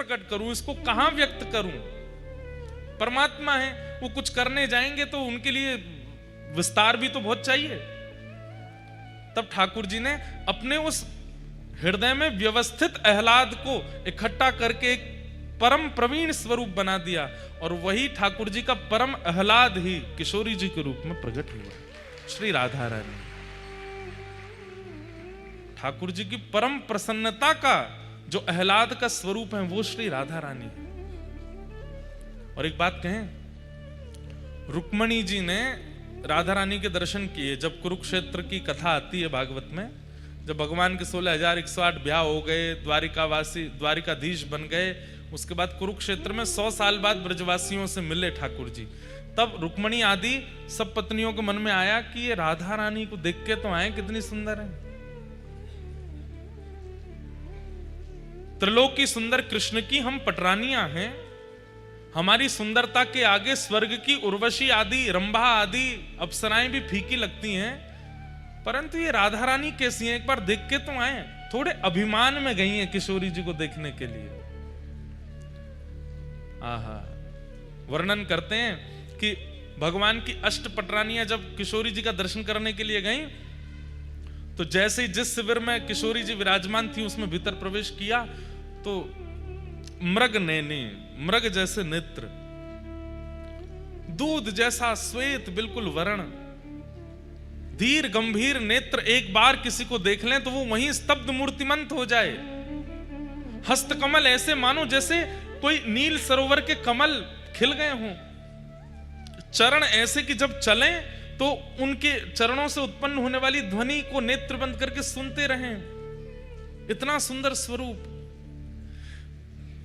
प्रकट करूं, इसको कहां व्यक्त करूं? परमात्मा है, वो कुछ करने जाएंगे तो उनके लिए विस्तार भी तो बहुत चाहिए। तब ठाकुर जी ने अपने उस हृदय में व्यवस्थित आह्लाद को इकट्ठा करके एक परम प्रवीण स्वरूप बना दिया, और वही ठाकुर जी का परम आह्लाद ही किशोरी जी के रूप में प्रकट हुआ। श्री राधा रानी ठाकुर जी की परम प्रसन्नता का जो आह्लाद का स्वरूप है वो श्री राधा रानी है। और एक बात कहें, रुक्मणी जी ने राधा रानी के दर्शन किए। जब कुरुक्षेत्र की कथा आती है भागवत में, जब भगवान के 16,108 ब्याह हो गए, द्वारिकाधीश बन गए, उसके बाद कुरुक्षेत्र में 100 साल बाद ब्रजवासियों से मिले ठाकुर जी, तब रुक्मणी आदि सब पत्नियों के मन में आया कि ये राधा रानी को देख के तो आए, कितनी सुंदर है। त्रिलोक की सुंदर कृष्ण की हम पटरानियां हैं, हमारी सुंदरता के आगे स्वर्ग की उर्वशी आदि, रंभा आदि अप्सराएं भी फीकी लगती हैं, परंतु ये राधा रानी कैसी हैं, एक बार देख के तो आए। थोड़े अभिमान में गई हैं किशोरी जी को देखने के लिए। आहा, वर्णन करते हैं कि भगवान की अष्ट पटरानियां जब किशोरी जी का दर्शन करने के लिए गईं, तो जैसे ही जिस शिविर में किशोरी जी विराजमान थी उसमें भीतर प्रवेश किया, तो मृग नैनी, मृग जैसे नेत्र, दूध जैसा श्वेत बिल्कुल वर्ण, धीर गंभीर नेत्र, एक बार किसी को देख लें तो वो वहीं स्तब्ध मूर्तिमंत हो जाए। हस्तकमल ऐसे मानो जैसे कोई नील सरोवर के कमल खिल गए हों। चरण ऐसे कि जब चलें तो उनके चरणों से उत्पन्न होने वाली ध्वनि को नेत्र बंद करके सुनते रहें। इतना सुंदर स्वरूप।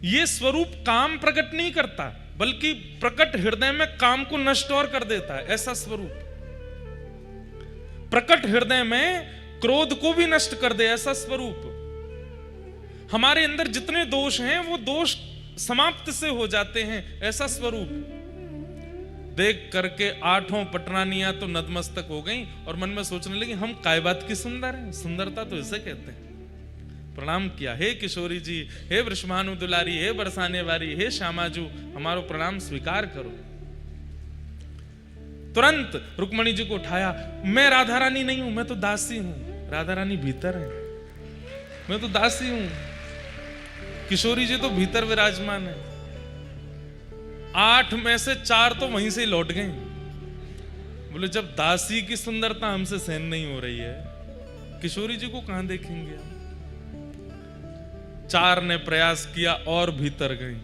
यह स्वरूप काम प्रकट नहीं करता, बल्कि प्रकट हृदय में काम को नष्ट और कर देता है। ऐसा स्वरूप प्रकट हृदय में क्रोध को भी नष्ट कर दे, ऐसा स्वरूप। हमारे अंदर जितने दोष हैं वो दोष समाप्त से हो जाते हैं, ऐसा स्वरूप। देख करके 8 पटरानियां तो नतमस्तक हो गईं और मन में सोचने लगी, हम काय बात की सुंदर हैं, सुंदरता तो इसे कहते हैं। प्रणाम किया, हे किशोरी जी, हे वृषभानु दुलारी, हे बरसाने वारी, हे श्यामाजू, हमारो प्रणाम स्वीकार करो। तुरंत रुक्मणी जी को उठाया, मैं राधा रानी नहीं हूं, मैं तो दासी हूं। राधा रानी भीतर है, मैं तो दासी हूं। किशोरी जी तो भीतर विराजमान है। 8 में से 4 तो वहीं से लौट गए। बोले जब दासी की सुंदरता हमसे सहन नहीं हो रही है, किशोरी जी को कहां देखेंगे हम। 4 ने प्रयास किया और भीतर गई,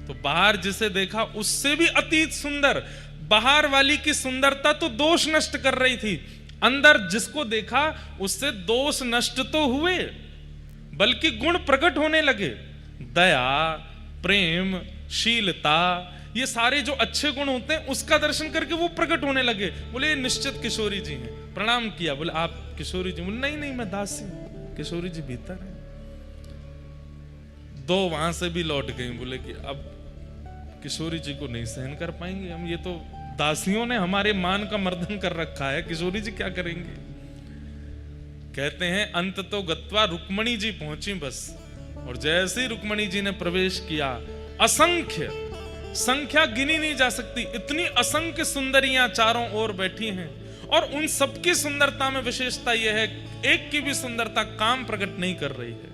तो बाहर जिसे देखा उससे भी अतीत सुंदर। बाहर वाली की सुंदरता तो दोष नष्ट कर रही थी, अंदर जिसको देखा उससे दोष नष्ट तो हुए, बल्कि गुण प्रकट होने लगे। दया, प्रेम, शीलता, ये सारे जो अच्छे गुण होते हैं उसका दर्शन करके वो प्रकट होने लगे। बोले निश्चित किशोरी जी हैं। प्रणाम किया, बोले आप किशोरी जी? बोले नहीं नहीं, मैं दासी हूं। किशोरी जी भीतर है। 2 वहां से भी लौट गई। बोले कि अब किशोरी जी को नहीं सहन कर पाएंगे हम, ये तो दासियों ने हमारे मान का मर्दन कर रखा है, किशोरी जी क्या करेंगे। कहते हैं अंत तो गत्वा रुक्मणी जी पहुंची बस, और जैसे ही रुक्मणी जी ने प्रवेश किया, असंख्य, संख्या गिनी नहीं जा सकती, इतनी असंख्य सुंदरियां चारों ओर बैठी हैं। और उन सबकी सुंदरता में विशेषता यह है, एक की भी सुंदरता काम प्रकट नहीं कर रही है,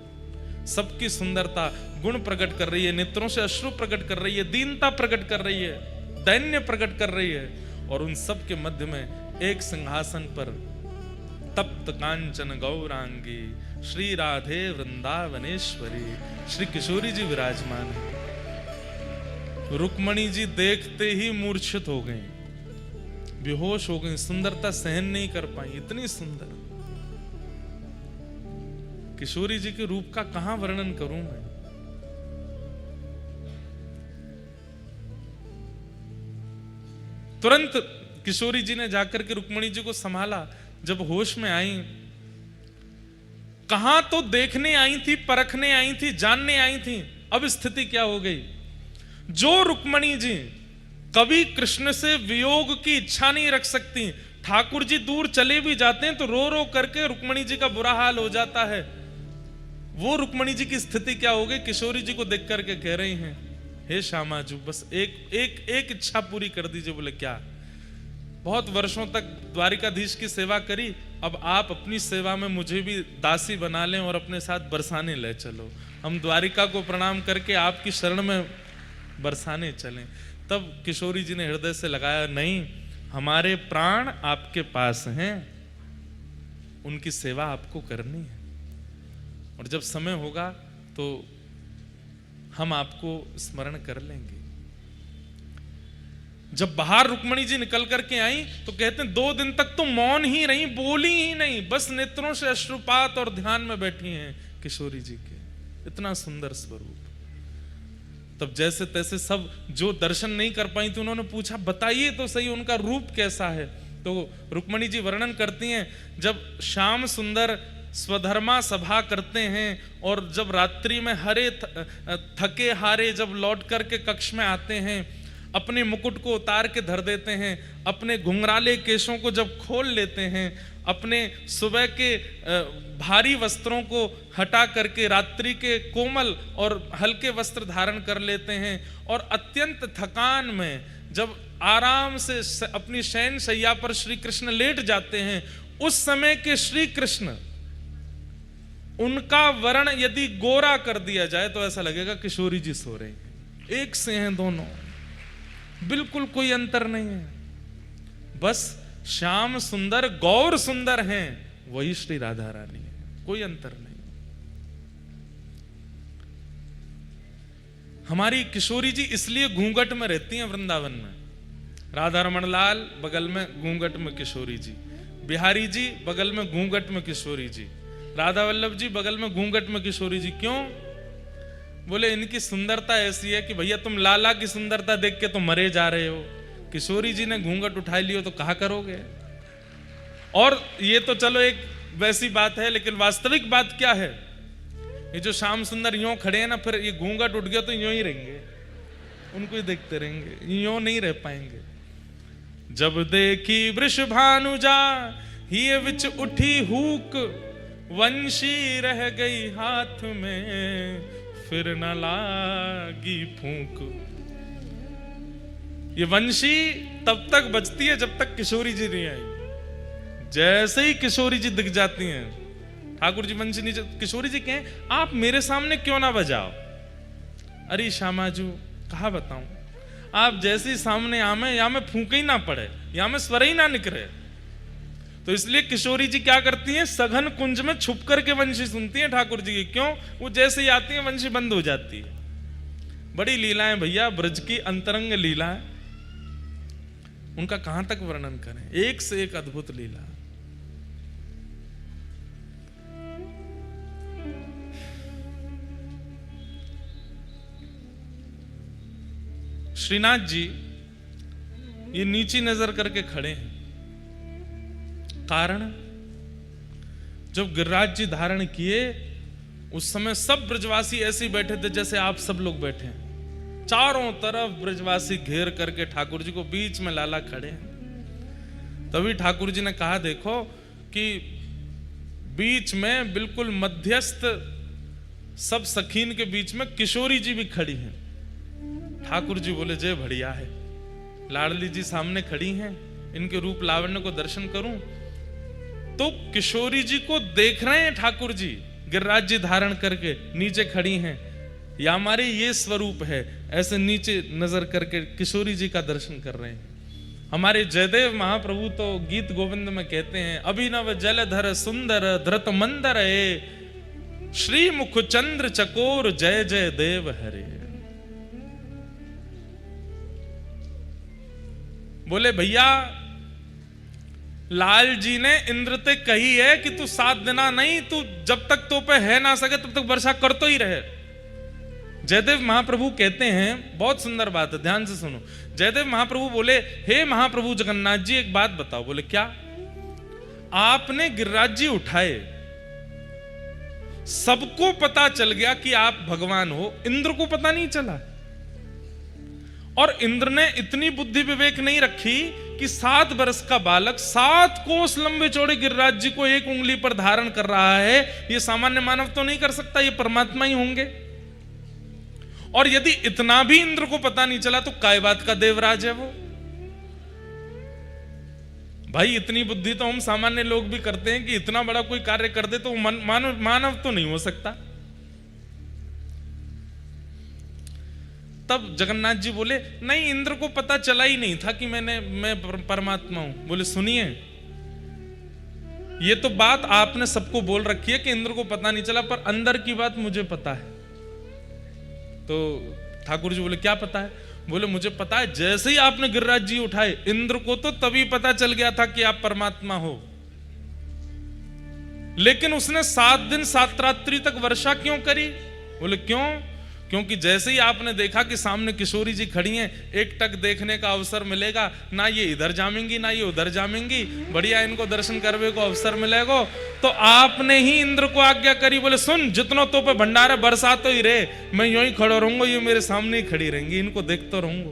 सबकी सुंदरता गुण प्रकट कर रही है, नेत्रों से अश्रु प्रकट कर रही है, दीनता प्रकट कर रही है, दैन्य प्रकट कर रही है। और उन सब के मध्य में एक सिंहासन पर तप्त कांचन गौरांगी श्री राधे वृंदावनेश्वरी श्री किशोरी जी विराजमान है। रुक्मणी जी देखते ही मूर्छित हो गई, बेहोश हो गई, सुंदरता सहन नहीं कर पाई, इतनी सुंदर। किशोरी जी के रूप का कहां वर्णन करूं मैं। तुरंत किशोरी जी ने जाकर के रुक्मणी जी को संभाला। जब होश में आई, कहां तो देखने आई थी, परखने आई थी, जानने आई थी, अब स्थिति क्या हो गई। जो रुक्मणी जी कभी कृष्ण से वियोग की इच्छा नहीं रख सकती, ठाकुर जी दूर चले भी जाते हैं तो रो रो करके रुक्मणी जी का बुरा हाल हो जाता है, वो रुक्मणी जी की स्थिति क्या हो गई, किशोरी जी को देख करके कह रही हैं, हे श्यामाजू बस एक इच्छा पूरी कर दीजिए। बोले क्या? बहुत वर्षों तक द्वारिकाधीश की सेवा करी, अब आप अपनी सेवा में मुझे भी दासी बना लें और अपने साथ बरसाने ले चलो, हम द्वारिका को प्रणाम करके आपकी शरण में बरसाने चलें। तब किशोरी जी ने हृदय से लगाया, नहीं, हमारे प्राण आपके पास हैं, उनकी सेवा आपको करनी है, और जब समय होगा तो हम आपको स्मरण कर लेंगे। जब बाहर रुक्मणी जी निकल करके आई तो कहते हैं 2 दिन तक तो मौन ही रही, बोली ही नहीं, बस नेत्रों से अश्रुपात और ध्यान में बैठी हैं किशोरी जी के। इतना सुंदर स्वरूप। तब जैसे तैसे सब जो दर्शन नहीं कर पाई थी उन्होंने पूछा, बताइए तो सही उनका रूप कैसा है। तो रुक्मणी जी वर्णन करती हैं, जब श्याम सुंदर स्वधर्मा सभा करते हैं और जब रात्रि में हरे थके हारे जब लौट करके कक्ष में आते हैं, अपने मुकुट को उतार के धर देते हैं, अपने घुंघराले केशों को जब खोल लेते हैं, अपने सुबह के भारी वस्त्रों को हटा करके रात्रि के कोमल और हल्के वस्त्र धारण कर लेते हैं, और अत्यंत थकान में जब आराम से अपनी शयन शैया पर श्री कृष्ण लेट जाते हैं, उस समय के श्री कृष्ण, उनका वर्ण यदि गोरा कर दिया जाए तो ऐसा लगेगा किशोरी जी सो रहे हैं। एक से हैं दोनों, बिल्कुल कोई अंतर नहीं है। बस श्याम सुंदर गौर सुंदर हैं, वही श्री राधा रानी है, कोई अंतर नहीं। हमारी किशोरी जी इसलिए घूंघट में रहती हैं वृंदावन में। राधा रमण लाल बगल में घूंघट में किशोरी जी, बिहारी जी बगल में घूंघट में किशोरी जी, राधा वल्लभ जी बगल में घूंघट में किशोरी जी। क्यों? बोले इनकी सुंदरता ऐसी है कि भैया तुम लाला की सुंदरता देख के तो मरे जा रहे हो, किशोरी जी ने घूंघट उठा लियो तो कहा करोगे। और ये तो चलो एक वैसी बात है, लेकिन वास्तविक बात क्या है, ये जो श्याम सुंदर यूं खड़े हैं ना, फिर ये घूंघट उठ गया तो यूं ही रहेंगे, उनको ही देखते रहेंगे, यूं नहीं रह पाएंगे। जब देखी वृषभानुजा ही विच उठी हुक, वंशी रह गई हाथ में, फिर न लागी फूंक। ये वंशी तब तक बजती है जब तक किशोरी जी नहीं आई। जैसे ही किशोरी जी दिख जाती हैं, ठाकुर जी वंशी नीचे, किशोरी जी कहें आप मेरे सामने क्यों ना बजाओ। अरे श्यामाजू कहा बताऊं, आप जैसे ही सामने आमे या में फूंक ही ना पड़े, या में स्वर ही ना निकले। तो इसलिए किशोरी जी क्या करती हैं, सघन कुंज में छुप करके वंशी सुनती हैं ठाकुर जी की। क्यों? वो जैसे ही आती है वंशी बंद हो जाती है। बड़ी लीलाएं भैया, ब्रज की अंतरंग लीला है, उनका कहां तक वर्णन करें, एक से एक अद्भुत लीला। श्रीनाथ जी ये नीची नजर करके खड़े हैं, कारण जब गिरिराज जी धारण किए उस समय सब ब्रजवासी ऐसे बैठे थे जैसे आप सब लोग बैठे हैं। चारों तरफ ब्रजवासी घेर करके ठाकुर जी को, बीच में लाला खड़े हैं। तभी ठाकुर जी ने कहा, देखो कि बीच में बिल्कुल मध्यस्थ सब सखीन के बीच में किशोरी जी भी खड़ी हैं। ठाकुर जी बोले जय बढ़िया है, लाडली जी सामने खड़ी हैं, इनके रूप लावण्य को दर्शन करूं। तो किशोरी जी को देख रहे हैं ठाकुर जी, गिरिराज जी धारण करके नीचे खड़ी हैं, या हमारे ये स्वरूप है, ऐसे नीचे नजर करके किशोरी जी का दर्शन कर रहे हैं। हमारे जयदेव महाप्रभु तो गीत गोविंद में कहते हैं, अभिनव जलधर सुंदर धृत मंदर है, श्री मुख चंद्र चकोर जय जय देव हरे। बोले भैया लाल जी ने इंद्र ते कही है कि तू 7 दिना नहीं, तू जब तक तो पे है ना सके तब तक वर्षा कर तो ही रहे। जयदेव महाप्रभु कहते हैं, बहुत सुंदर बात है, ध्यान से सुनो। जयदेव महाप्रभु बोले, हे महाप्रभु जगन्नाथ जी एक बात बताओ। बोले क्या? आपने गिरिराज जी उठाए, सबको पता चल गया कि आप भगवान हो, इंद्र को पता नहीं चला। और इंद्र ने इतनी बुद्धि विवेक नहीं रखी कि 7 वर्ष का बालक 7 कोस लंबे चौड़े गिरिराज जी को एक उंगली पर धारण कर रहा है। ये सामान्य मानव तो नहीं कर सकता, ये परमात्मा ही होंगे। और यदि इतना भी इंद्र को पता नहीं चला तो काय बात का देवराज है वो। भाई इतनी बुद्धि तो हम सामान्य लोग भी करते हैं कि इतना बड़ा कोई कार्य कर दे तो मानव तो नहीं हो सकता। तब जगन्नाथ जी बोले नहीं, इंद्र को पता चला ही नहीं था कि मैं परमात्मा हूं। बोले सुनिए, ये तो बात आपने सबको बोल रखी है कि इंद्र को पता नहीं चला, पर अंदर की बात मुझे पता है। तो ठाकुर जी बोले क्या पता है? बोले मुझे पता है, जैसे ही आपने गिरिराज जी उठाए इंद्र को तो तभी पता चल गया था कि आप परमात्मा हो। लेकिन उसने 7 दिन 7 रात्रि तक वर्षा क्यों करी? बोले क्यों? क्योंकि जैसे ही आपने देखा कि सामने किशोरी जी खड़ी हैं, एक टक देखने का अवसर मिलेगा, ना ये इधर जामेंगी ना ये उधर जामेंगी, बढ़िया इनको दर्शन करने को अवसर मिलेगा, तो आपने ही इंद्र को आज्ञा करी। बोले सुन, जितना तो पे भंडार है बरसा तो ही रे, मैं यूं ही खड़ा रहूंगा, ये मेरे सामने ही खड़ी रहेंगी, इनको देखता रहूंगा।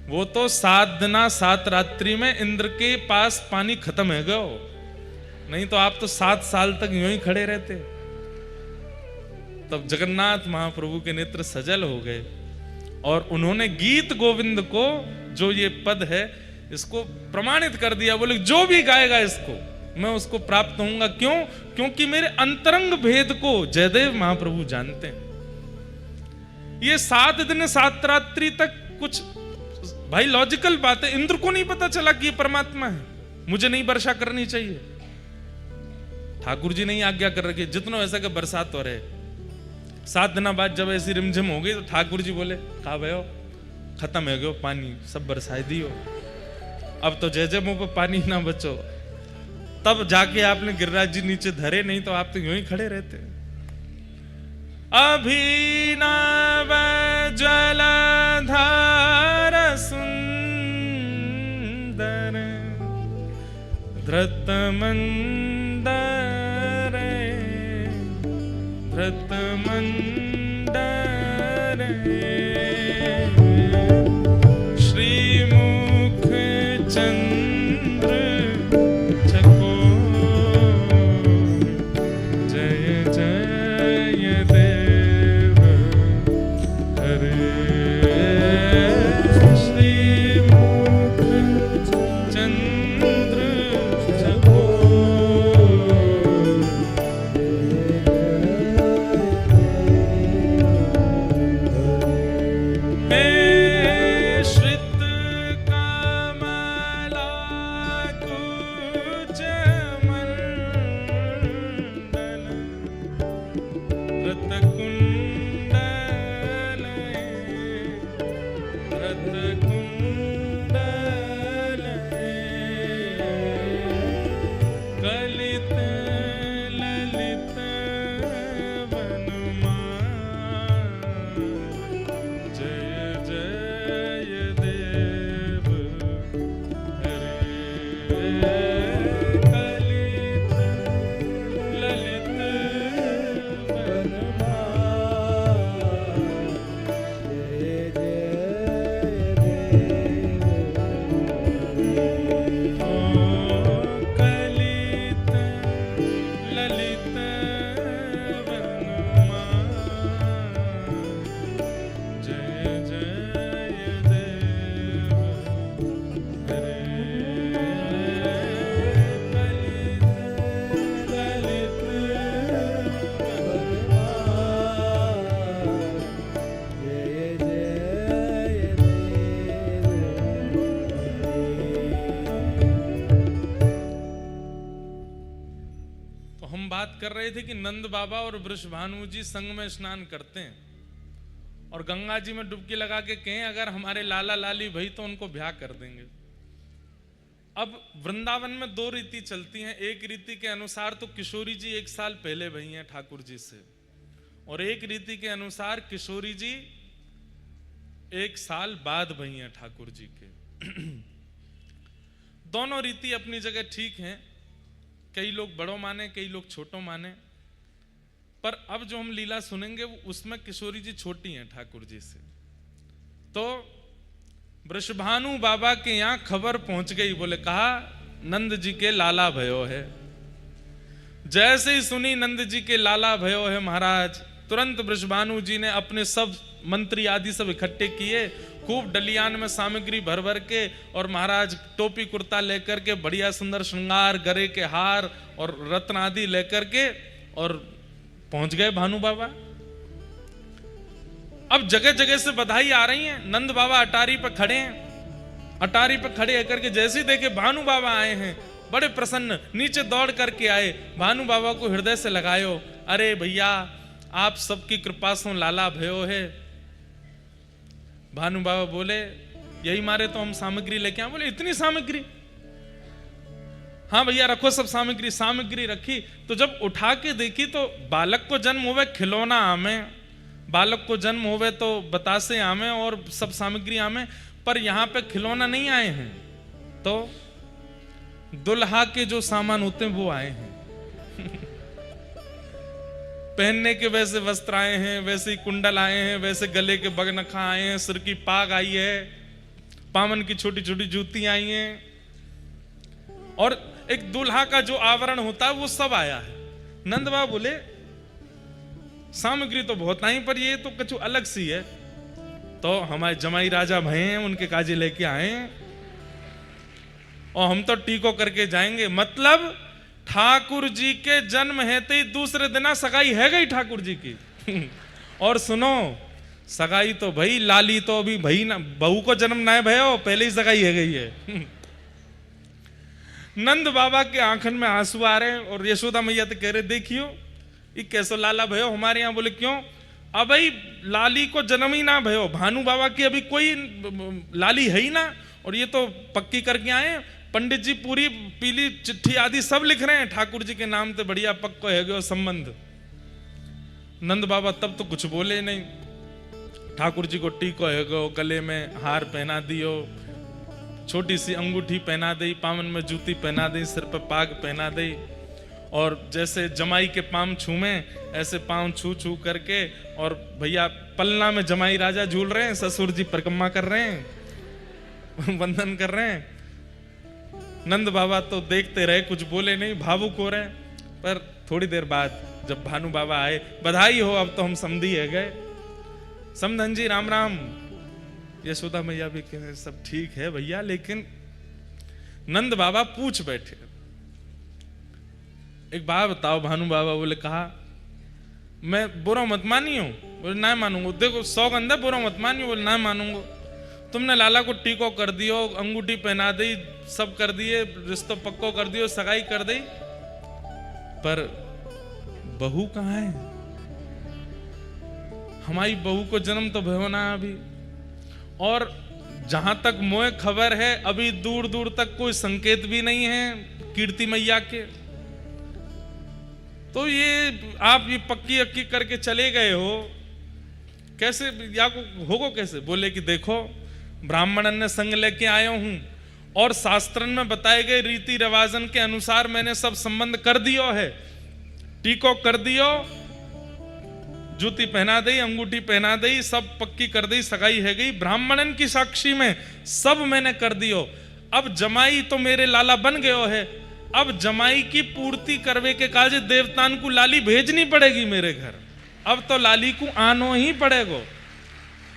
वो तो 7 दिन 7 रात्रि में इंद्र के पास पानी खत्म है गयो, नहीं तो आप तो 7 साल तक यूं ही खड़े रहते। तब जगन्नाथ महाप्रभु के नेत्र सजल हो गए और उन्होंने गीत गोविंद को, जो ये पद है, इसको प्रमाणित कर दिया। बोले जो भी गाएगा इसको मैं उसको प्राप्त होऊंगा। क्यों? क्योंकि मेरे अंतरंग भेद को जयदेव महाप्रभु जानते हैं। ये 7 दिन 7 रात्रि तक कुछ भाई लॉजिकल बात है, इंद्र को नहीं पता चला कि ये परमात्मा है, मुझे नहीं वर्षा करनी चाहिए। ठाकुर जी नहीं आज्ञा कर रखे, जितना ऐसा के बरसात हो रहे। 7 दिन बाद जब ऐसी रिमझिम हो गई तो ठाकुर जी बोले खा भयो, खत्म है गयो पानी, सब बरसाई दियो, अब तो जय जय मुंह पे पानी ना बचो। तब जाके आपने गिरिराज जी नीचे धरे, नहीं तो आप तो यूं ही खड़े रहते। अभिनव जलधार सुंदर धृत मंदर धृत मंदर श्रीमुख चंद्र चकोर जय जय देव हरे। श्रीमुख चंद्र कर रहे थे कि नंद बाबा और वृषभानु जी संग में स्नान करते हैं और गंगा जी में डुबकी लगा के कहें अगर हमारे लाला लाली भाई तो उनको ब्याह कर देंगे। अब वृंदावन में 2 रीति चलती हैं। एक रीति के अनुसार तो किशोरी जी 1 साल पहले भई हैं ठाकुर जी से, और एक रीति के अनुसार किशोरी जी 1 साल बाद भई हैं ठाकुर जी के। दोनों रीति अपनी जगह ठीक हैं। कई लोग बड़ों माने, कई लोग छोटों माने, पर अब जो हम लीला सुनेंगे उसमें किशोरी जी छोटी हैं ठाकुर जी से। तो वृषभानु बाबा के यहाँ खबर पहुंच गई, बोले कहा नंद जी के लाला भयो है। जैसे ही सुनी नंद जी के लाला भयो है महाराज, तुरंत वृषभानु जी ने अपने सब मंत्री आदि सब इकट्ठे किए, खूब डलियान में सामग्री भर भर के, और महाराज टोपी कुर्ता लेकर के, बढ़िया सुंदर श्रृंगार, गरे के हार और रत्न आदि लेकर के, और पहुंच गए भानु बाबा। अब जगह जगह से बधाई आ रही है। नंद बाबा अटारी पर खड़े हैं, अटारी पर खड़े होकर के जैसे ही देखे भानु बाबा आए हैं, बड़े प्रसन्न नीचे दौड़ करके आए, भानु बाबा को हृदय से लगायो, अरे भैया आप सबकी कृपा से लाला भयो है। भानु बाबा बोले यही मारे तो हम सामग्री लेके आए। बोले इतनी सामग्री? हाँ भैया रखो सब सामग्री। सामग्री रखी तो जब उठा के देखी तो बालक को जन्म हुए खिलौना आमे, बालक को जन्म होवे तो बतासे आमे और सब सामग्री आमे, पर यहां पे खिलौना नहीं आए हैं, तो दुल्हा के जो सामान होते हैं वो आए हैं। पहनने के वैसे वस्त्र आए हैं, वैसे ही कुंडल आए हैं, वैसे गले के बगनखा आए हैं, सिर की पाग आई है, पामन की छोटी छोटी जूती आई हैं, और एक दूल्हा का जो आवरण होता है वो सब आया है। नंद बाबा बोले सामग्री तो बहुत आई, पर ये तो कुछ अलग सी है। तो हमारे जमाई राजा भय हैं, उनके काजे लेके आए हैं, और हम तो टीको करके जाएंगे। मतलब ठाकुर जी के जन्म है तो ही दूसरे दिन सगाई है गई ठाकुर जी की। और सुनो सगाई तो भाई लाली तो अभी भाई ना, बहू को जन्म ना है भयो, पहले ही सगाई है गई है। नंद बाबा के आंखन में आंसू आ रहे हैं, और यशोदा मैया तो कह रहे देखियो ये कैसो लाला भयो हमारे यहाँ। बोले क्यों? अब भाई लाली को जन्म ही ना भयो, भानु बाबा की अभी कोई लाली है ही ना, और ये तो पक्की करके आए। पंडित जी पूरी पीली चिट्ठी आदि सब लिख रहे हैं ठाकुर जी के नाम पे, बढ़िया पक्को है गयो संबंध। नंद बाबा तब तो कुछ बोले नहीं। ठाकुर जी को टीको है गयो, गले में हार पहना दियो, छोटी सी अंगूठी पहना दी, पावन में जूती पहना दी, सिर पर पाग पहना दी, और जैसे जमाई के पांव छूमे ऐसे पांव छू छू करके, और भैया पलना में जमाई राजा झूल रहे हैं, ससुर जी परिक्रमा कर रहे हैं, वंदन कर रहे हैं। नंद बाबा तो देखते रहे, कुछ बोले नहीं, भावुक हो रहे। पर थोड़ी देर बाद जब भानु बाबा आए, बधाई हो अब तो हम समधी है गए। समधन जी राम राम। यशोदा मैया भी कह रहे सब ठीक है भैया, लेकिन नंद बाबा पूछ बैठे एक बात बताओ। भानु बाबा बोले कहा मैं बुरा मत मानी हूं। बोले ना मानूंगा। देखो 100 गंदा बुरा मत मानियो। बोले ना मानूंगा। तुमने लाला को टीको कर दियो, अंगूठी पहना दी, सब कर दिए, रिश्तो पक्को कर दियो, सगाई कर दी, पर बहू कहाँ है? हमारी बहू को जन्म तो भयो ना अभी, और जहां तक मोए खबर है अभी दूर दूर तक कोई संकेत भी नहीं है कीर्ति मैया के। तो ये आप ये पक्की अक्की करके चले गए हो, कैसे या होगो कैसे? बोले कि देखो ब्राह्मणन ने संग लेके आया हूं, और शास्त्रन में बताए गए रीति रिवाजन के अनुसार मैंने सब संबंध कर दियो है, टीको कर दियो, जूती पहना दी, अंगूठी पहना दी, सब पक्की कर दी, सगाई है गई, ब्राह्मणन की साक्षी में सब मैंने कर दियो। अब जमाई तो मेरे लाला बन गयो है, अब जमाई की पूर्ति करवे के काज देवतान को लाली भेजनी पड़ेगी मेरे घर। अब तो लाली को आनो ही पड़ेगो।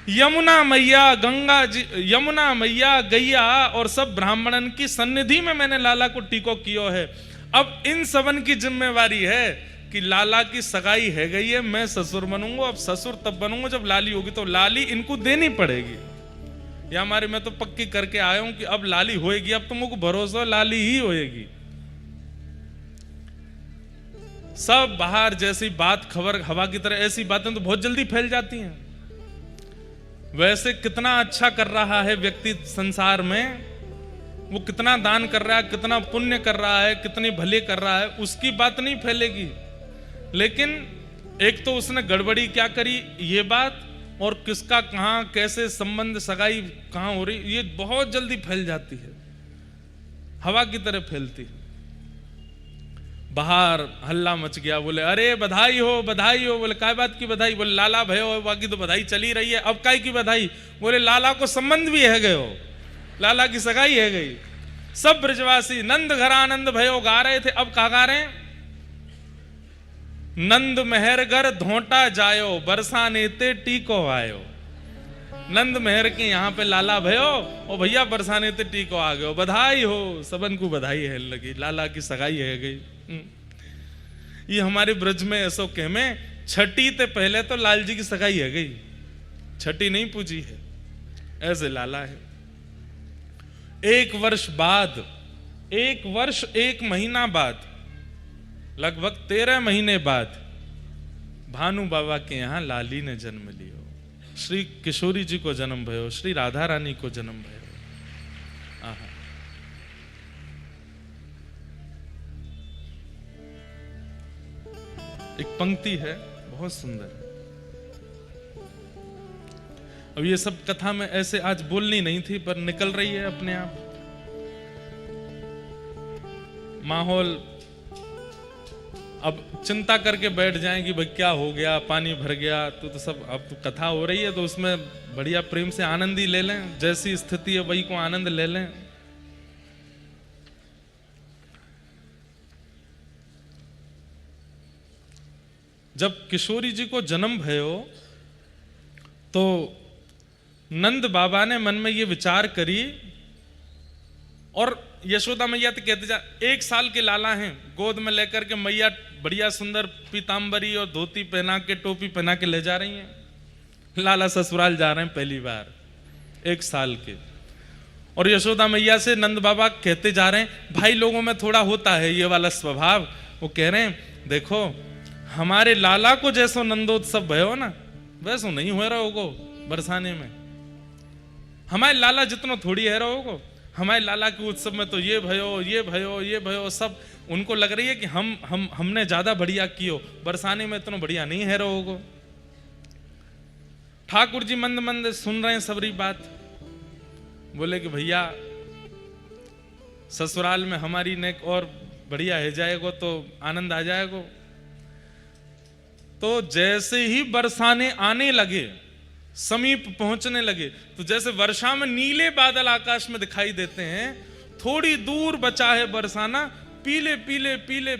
यमुना मैया, गंगा जी, यमुना मैया, गैया और सब ब्राह्मणन की सन्निधि में मैंने लाला को टीको कियो है। अब इन सबन की जिम्मेवारी है कि लाला की सगाई है गई है, मैं ससुर बनूंगा। अब ससुर तब बनूंगा जब लाली होगी, तो लाली इनको देनी पड़ेगी। या हमारे मैं तो पक्की करके आया हूं कि अब लाली होएगी, अब तुमको भरोसा लाली ही होएगी। सब बाहर जैसी बात खबर हवा की तरह, ऐसी बातें तो बहुत जल्दी फैल जाती हैं। वैसे कितना अच्छा कर रहा है व्यक्ति संसार में, वो कितना दान कर रहा है, कितना पुण्य कर रहा है, कितनी भले कर रहा है, उसकी बात नहीं फैलेगी। लेकिन एक तो उसने गड़बड़ी क्या करी ये बात, और किसका कहां कैसे संबंध सगाई कहां हो रही, ये बहुत जल्दी फैल जाती है, हवा की तरह फैलती है। बाहर हल्ला मच गया, बोले अरे बधाई हो बधाई हो। बोले काय बात की बधाई? बोले लाला भयो, बाकी तो बधाई चली रही है, अब काय की बधाई? बोले लाला को संबंध भी है गयो, लाला की सगाई है गई। सब ब्रजवासी नंद घर आनंद भयो गा रहे थे, अब कहा गा रहे हैं? नंद मेहरगर धोटा जायो, बरसाने ते टीको आयो। नंद मेहर के यहाँ पे लाला भयो और भैया बरसाने ते टीको आ गयो, बधाई हो, सबन को बधाई है लगी, लाला की सगाई है गई। ये हमारे ब्रज में ऐसो कह में छठी ते पहले तो लाल जी की सगाई है गई, छठी नहीं पूजी है, ऐसे लाला है। 1 वर्ष बाद, 1 वर्ष 1 महीना बाद, लगभग 13 महीने बाद भानु बाबा के यहाँ लाली ने जन्म लियो। श्री किशोरी जी को जन्म भयो, श्री राधा रानी को जन्म भयो। आहा। एक पंक्ति है बहुत सुंदर। अब ये सब कथा में ऐसे आज बोलनी नहीं थी पर निकल रही है अपने आप। माहौल अब चिंता करके बैठ जाएं कि भाई क्या हो गया, पानी भर गया, तो सब अब तो कथा हो रही है तो उसमें बढ़िया प्रेम से आनंद ही ले लें, जैसी स्थिति है वही को आनंद ले लें। जब किशोरी जी को जन्म भयो तो नंद बाबा ने मन में ये विचार करी, और यशोदा मैया तो कहते जा 1 साल के लाला हैं, गोद में लेकर के मैया बढ़िया सुंदर पीतांबरी और धोती पहना के टोपी पहना के ले जा रही हैं। लाला ससुराल जा रहे हैं पहली बार, 1 साल के, और यशोदा मैया से नंद बाबा कहते जा रहे हैं, भाई लोगों में थोड़ा होता है ये वाला स्वभाव। वो कह रहे हैं देखो हमारे लाला को जैसो नंदोत्सव भयो ना वैसो नहीं हो रहा होगो बरसाने में, हमारे लाला जितनो थोड़ी है रहोगो, हमारे लाला के उत्सव में तो ये भयो ये भयो ये भयो, सब उनको लग रही है कि हमने ज्यादा बढ़िया कियो, बरसाने में इतना बढ़िया नहीं है रहोगो। ठाकुर जी मंद मंद सुन रहे हैं सबरी बात, बोले कि भैया ससुराल में हमारी नेक और बढ़िया है जाएगो तो आनंद आ जाएगो। तो जैसे ही बरसाने आने लगे, समीप पहुंचने लगे, तो जैसे वर्षा में नीले बादल आकाश में दिखाई देते हैं, थोड़ी दूर बचा है बरसाना, पीले पीले पीले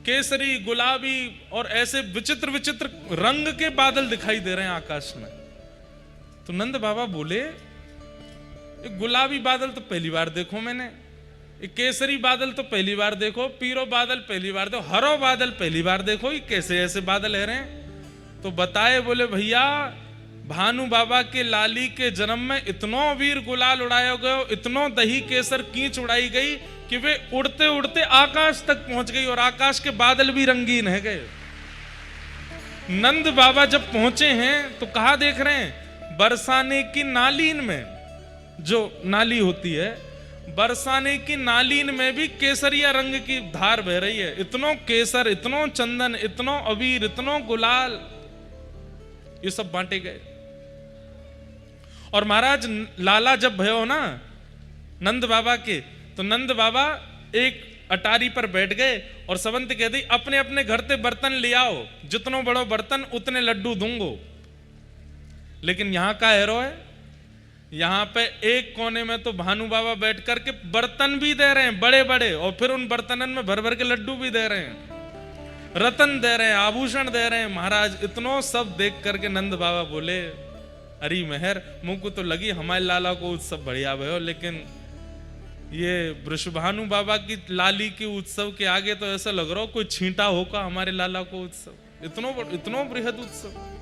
केसरी गुलाबी और ऐसे विचित्र विचित्र रंग के बादल दिखाई दे रहे हैं आकाश में। तो नंद बाबा बोले एक गुलाबी बादल तो पहली बार देखो मैंने, एक केसरी बादल तो पहली बार देखो, पीरो बादल पहली बार देखो, हरो बादल पहली बार देखो, ये कैसे ऐसे बादल है रहे हैं? तो बताए, बोले भैया भानु बाबा के लाली के जन्म में इतनो वीर गुलाल उड़ाया गयो, इतनो दही केसर कींच उड़ाई गई कि वे उड़ते उड़ते आकाश तक पहुंच गई, और आकाश के बादल भी रंगीन है गए। नंद बाबा जब पहुंचे हैं तो कहा देख रहे हैं, बरसाने की नालीन में, जो नाली होती है, बरसाने की नालीन में भी केसरिया रंग की धार बह रही है। इतनो केसर, इतनो चंदन, इतनो अबीर, इतनो गुलाल, ये सब बांटे गए। और महाराज लाला जब भयो ना नंद बाबा के, तो नंद बाबा एक अटारी पर बैठ गए और सबंत कह दी, अपने अपने घर से बर्तन ले आओ, जितनो बड़ो बर्तन उतने लड्डू दूंगो। लेकिन यहां का हैरो है, यहां पे एक कोने में तो भानु बाबा बैठ करके बर्तन भी दे रहे हैं बड़े बड़े, और फिर उन बर्तनन में भर भर के लड्डू भी दे रहे हैं, रतन दे रहे हैं, आभूषण दे रहे हैं। महाराज इतनो सब देख करके नंद बाबा बोले, अरे मेहर मुंह को तो लगी हमारे लाला को उत्सव बढ़िया भयो, लेकिन ये वृषभानु बाबा की लाली के उत्सव के आगे तो ऐसा लग रहा हो कोई छींटा होगा हमारे लाला को उत्सव, इतनो बृहद उत्सव।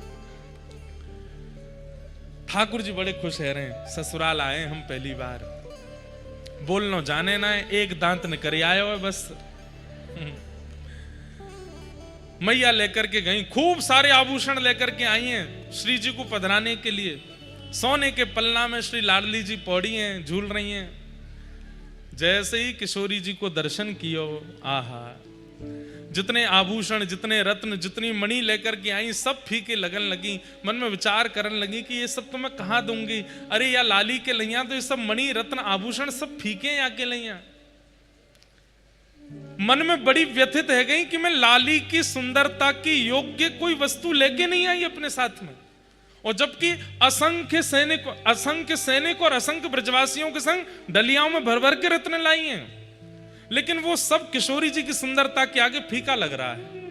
ठाकुर जी बड़े खुश है रहे, ससुराल आए हम पहली बार, बोलनो जाने ना, एक दांत निकर आयो है बस। मैया लेकर के गई, खूब सारे आभूषण लेकर के आई हैं श्री जी को पधराने के लिए। सोने के पलना में श्री लाडली जी पौड़ी हैं, झूल रही हैं। जैसे ही किशोरी जी को दर्शन कियो, आहा, जितने आभूषण, जितने रत्न, जितनी मणि लेकर के आई, सब फीके लगन लगी। मन में विचार करने लगी कि ये सब तो मैं कहाँ दूंगी, अरे या लाली के लैया तो ये सब मणि रत्न आभूषण सब फीके या के लैया। मन में बड़ी व्यथित है गई कि मैं लाली की सुंदरता की योग्य कोई वस्तु लेके नहीं आई अपने साथ में, और जबकि असंख्य सैनिक और असंख्य ब्रजवासियों के संग डलियाओं में भर भर के रत्न लाई हैं, लेकिन वो सब किशोरी जी की सुंदरता के आगे फीका लग रहा है।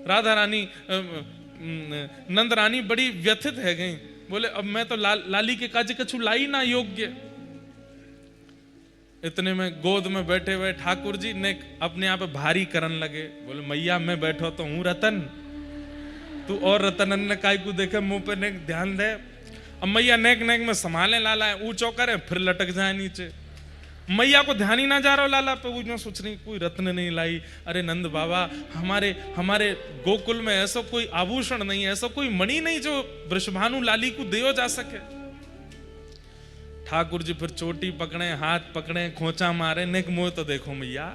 राधा रानी नंद रानी बड़ी व्यथित है गई, बोले अब मैं तो लाली के काज कछु लाई ना योग्य। इतने में गोद में बैठे हुए ठाकुर जी ने अपने आप भारी करन लगे, बोले मैया मैं बैठो तो हूं रतन, तू और रतन ने काय को देखे मुंह पे नेक ध्यान दे। अब मैया नेक नेक में संभाले लाला है, ऊंचो करे फिर लटक जाए नीचे। मैया को ध्यान ही ना जा रहा लाला पे, वो सोच रही कोई रत्न नहीं लाई। अरे नंद बाबा हमारे गोकुल में ऐसा कोई आभूषण नहीं, ऐसा कोई मणि नहीं जो वृषभानु लाली को दियो जा सके। ठाकुर जी फिर चोटी पकड़े, हाथ पकड़े, खोचा मारे, नेक मोह तो देखो मैया।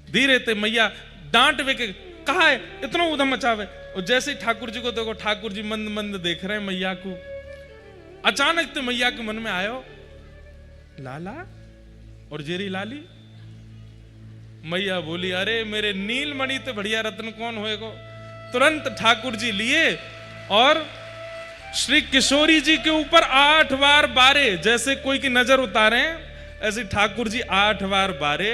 धीरे ते मैया डांट वे के कहा है इतना उधम मचावे, और जैसे ठाकुर जी को देखो, ठाकुर जी मंद मंद देख रहे हैं मैया को। अचानक तो मैया के मन में आयो लाला और जेरी लाली। मैया बोली अरे मेरे नीलमणि तो बढ़िया रत्न कौन होएगो। तुरंत ठाकुर जी लिए और श्री किशोरी जी के ऊपर 8 बार बारे, जैसे कोई की नजर उतारे ऐसे ठाकुर जी 8 बार बारे,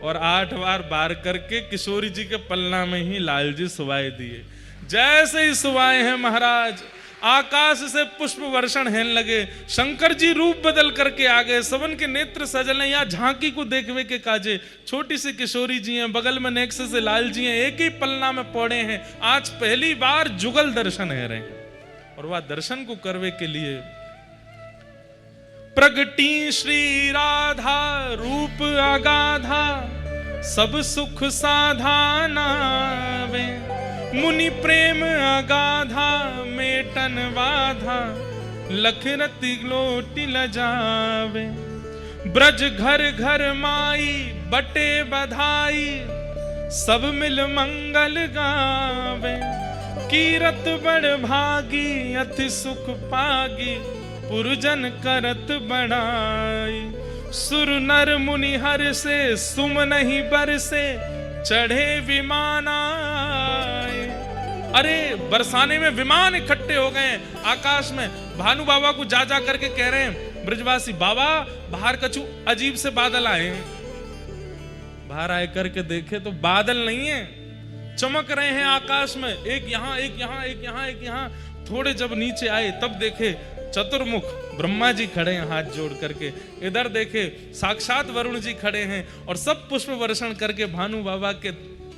और 8 बार बार करके किशोरी जी के पलना में ही लाल जी सुवाए दिए। जैसे ही सुवाए हैं महाराज, आकाश से पुष्प वर्षण हेन लगे, शंकर जी रूप बदल करके आ गए, सबन के नेत्र सजले, या झांकी को देखवे के काजे। छोटी सी किशोरी जी हैं, बगल में नेक्स से लाल जी हैं, एक ही पलना में पौड़े हैं। आज पहली बार जुगल दर्शन है रहे हैं, और वह दर्शन को करवे के लिए प्रगटी श्री राधा रूप अगाधा, सब सुख साधाना वे, मुनि प्रेम अगाधा मेटन बाधा, लख रति लोटी लजावे। ब्रज घर घर माई बटे बधाई, सब मिल मंगल गावे। कीरत बड़ भागी अति सुख पागी, पुरजन करत बढ़ाई। सुर नर मुनि हर से सुम नहीं बरसे, चढ़े विमान आए। अरे बरसाने में विमान इकट्ठे हो गए आकाश में। भानु बाबा को जा जा करके कह रहे हैं ब्रजवासी, बाबा बाहर कछु अजीब से बादल आए हैं। बाहर आए करके देखे तो बादल नहीं है, चमक रहे हैं आकाश में, एक यहाँ एक यहाँ एक यहाँ एक यहाँ। थोड़े जब नीचे आए तब देखे चतुर्मुख ब्रह्मा जी खड़े हैं हाथ जोड़ करके, इधर देखे साक्षात वरुण जी खड़े हैं, और सब पुष्प वर्षण करके भानु बाबा के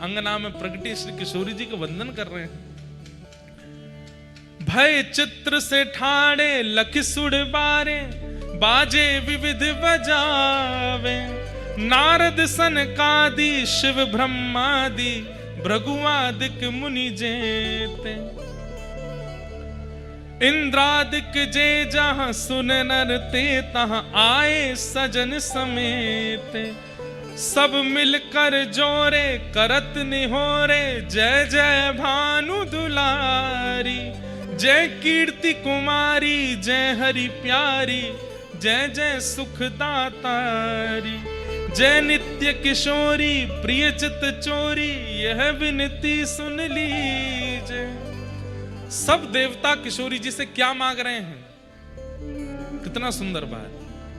अंगना में प्रगटी श्री किशोरी जी को वंदन कर रहे हैं। भय चित्र से ठाड़े लख सुड़ बारे, बाजे विविध बजावे। नारद सनकादि शिव ब्रह्मादि, भृगुआदिक मुनि जेते। इंद्रादिक जे जहां सुन नर ते, तहां आए सजन समेत। सब मिलकर जोरे करत निहोरे, जय जय भानु दुलारी। जय कीर्ति कुमारी जय हरि प्यारी, जय जय सुखदातारी। जय नित्य किशोरी प्रिय चित चोरी, यह विनती सुन लीजिए। सब देवता किशोरी जी से क्या मांग रहे हैं, कितना सुंदर बात,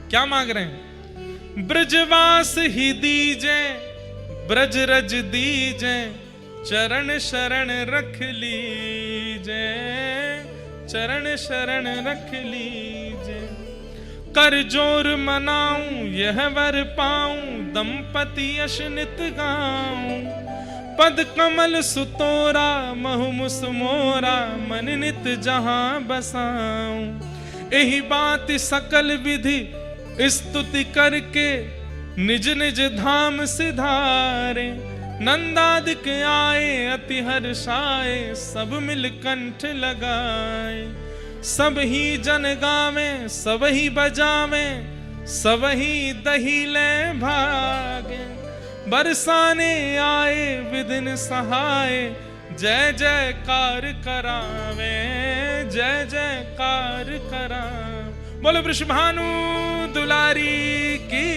क्या मांग रहे हैं। ब्रजवास ही दीजे, ब्रज रज दीजे, चरण शरण रख लीजे, चरण शरण रख लीजे। कर जोर मनाऊं यह वर पाऊं, दंपति यश नित गाऊं। पद कमल सुतोरा महु मुस मोरा, मन नित जहां बसाऊं। यही बात सकल विधि स्तुति करके, निज निज धाम सिधारे। नंदादिक आए अति हर्षाए, सब मिल कंठ लगाए। सब ही जन गावे सब ही बजावे, सब ही दही ले भागे। बरसाने आए विधिन सहाय, जय जयकार करावे, जय जयकार करावे। बोलो वृषभानु दुलारी की।